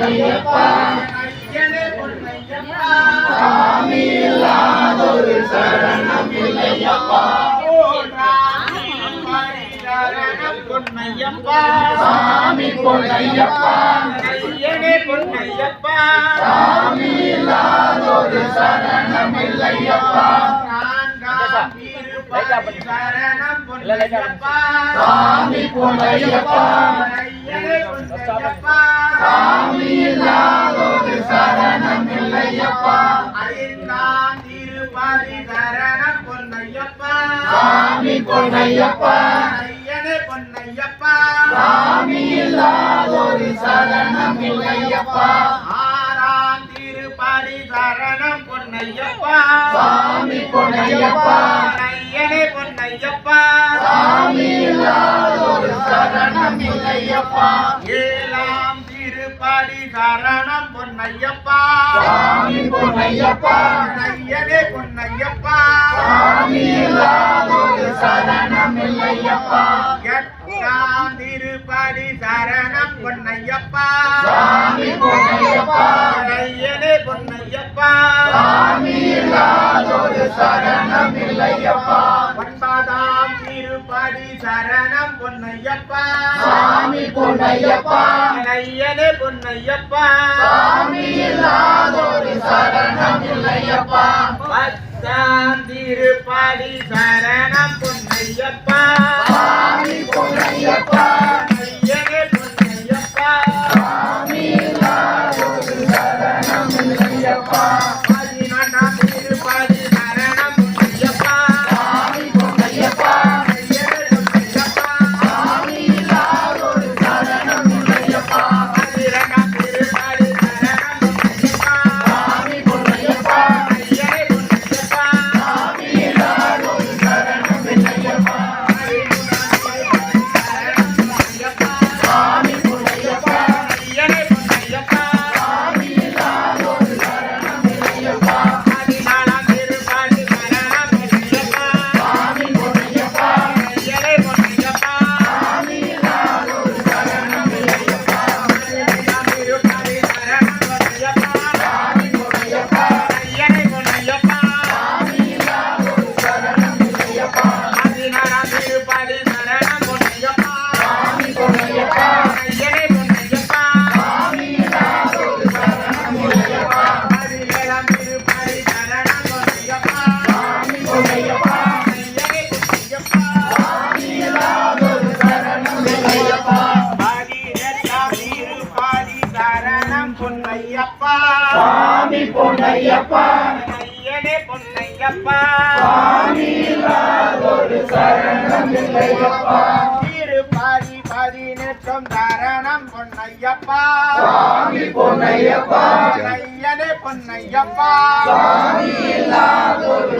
பொன்னையப்பா ஐயனே பொன்னையப்பா சாமி இல்லாதொரு சரணம் இல்லையப்பா பொன்னையப்பா சாமி பொன்னையப்பா ஐயனே பொன்னையப்பா சாமி இல்லாதொரு சரணம் இல்லையப்பா சரணம் பொன்னையப்பா சாமி பொன்னையப்பா ஐயனே பொன்னையப்பா சாமி இல்லாதொரு சரணம் இல்லையப்பா ஐந்தாம் திருப்பதி சரணம் பொன்னையப்பா சாமி பொன்னையப்பா ஐயனே பொன்னையப்பா சாமி இல்லாதொரு சரணம் இல்லையப்பா ஆறாம் திருப்பதி சரணம் பொன்னையப்பா சாமி பொன்னையப்பா ஐயனே பொன்னையப்பா சாமி இல்லாதொரு சரணம் இல்லையப்பா ஏழாம் திருப்பதி சரணம் பொன்னையப்பா சாமி பொன்னையப்பா ஐயனே பொன்னையப்பா சாமி இல்லாதொரு சரணம் இல்லையப்பா எட்டாம் திருப்பதி சரணம் பொன்னையப்பா சாமி பொன்னையப்பா ஐயனே பொன்னையப்பா சாமி இல்லாதொரு சரணம் இல்லையப்பா ஒன்பதாம் திருப்பதி சரணம் பொன்னையப்பா சாமி பொன்னையப்பா ஐயனே பொன்னையப்பா சாமி இல்லாதொரு சரணம் இல்லையப்பா பத்தாம் திருப்பதி சரணம் பொன்னையப்பா சாமி பொன்னையப்பா ஐயனே பொன்னையப்பா சாமி இல்லாதொரு சரணம் இல்லையப்பா பதினொன்றாம் திருப்பதி சரணம் பொன்னையப்பா சாமி பொன்னையப்பா ஐயனே பொன்னையப்பா சாமி இல்லாதொரு சரணம் இல்லையப்பா பதினெட்டாம் திருப்பதி சரணம் பொன்னையப்பா சாமி பொன்னையப்பா ஐயனே பொன்னையப்பா சாமி இல்லாதொரு சரணம் இல்லையப்பா சாமி பொன்னையப்பா ஐயனே பொன்னையப்பா சாமி இல்லாதொரு சரணம் இல்லையப்பா பதினாலாம் திருப்பதி சரணம் பொன்னையப்பா சாமி பொன்னையப்பா ஐயனே பொன்னையப்பா சாமி இல்லாதொரு சரணம் இல்லையப்பா பதினைந்தாம் திருப்பதி சரணம் பொன்னையப்பா சாமி பொன்னையப்பா ஐயனே பொன்னையப்பா சாமி இல்லாதொரு சரணம் இல்லையப்பா பதினாறாம் திருப்பதி சரணம் பொன்னையப்பா சாமி பொன்னையப்பா ஐயனே பொன்னையப்பா சாமி இல்லாதொரு சரணம் இல்லையப்பா பதினேழாம் திருப்பதி சரணம் பொன்னையப்பா சாமி பொன்னையப்பா ஐயனே பொன்னையப்பா சாமி இல்லாதொரு சரணம் இல்லையப்பா பதினெட்டாம் திருப்பதி சரணம் பொன்னையப்பா சாமி பொன்னையப்பா ஐயனே பொன்னையப்பா சாமி இல்லாதொரு சரணம் இல்லையப்பா திருப்பதி பதினெட்டும் சரணம் பொன்னையப்பா சாமி பொன்னையப்பா ஐயனே பொன்னையப்பா சாமி இல்லாதொரு